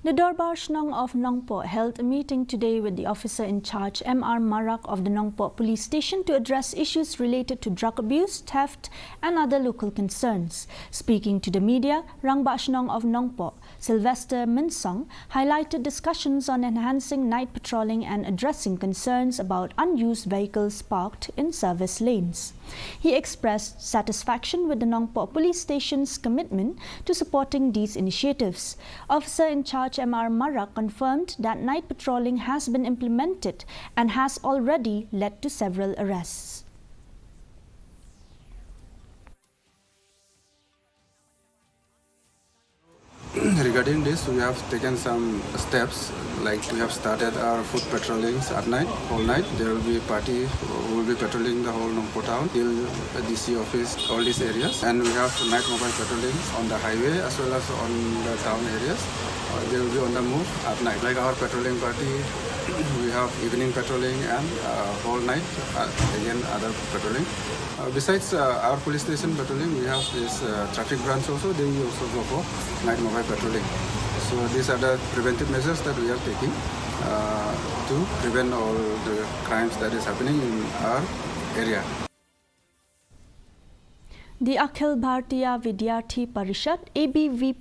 The Dorbar Shnong of Nongpoh held a meeting today with the officer in charge M.R. Marak of the Nongpoh police station to address issues related to drug abuse, theft and other local concerns. Speaking to the media, Rangba Shnong of Nongpoh, Sylvester Minsong, highlighted discussions on enhancing night patrolling and addressing concerns about unused vehicles parked in service lanes. He expressed satisfaction with the Nongpoh police station's commitment to supporting these initiatives. Officer in charge M.R. Marak confirmed that night patrolling has been implemented and has already led to several arrests. Regarding this, we have taken some steps, like we have started our foot patrollings at night, whole night. There will be a party who will be patrolling the whole Nongpoh town, till the DC office, all these areas. And we have night mobile patrolling on the highway as well as on the town areas. They will be on the move at night. Like our patrolling party, we have evening patrolling and whole night, again other patrolling. Besides our police station patrolling, we have this traffic branch also. They also go for night mobile patrolling. So these are the preventive measures that we are taking to prevent all the crimes that is happening in our area. The Akhil Bharatiya Vidyarthi Parishad (ABVP)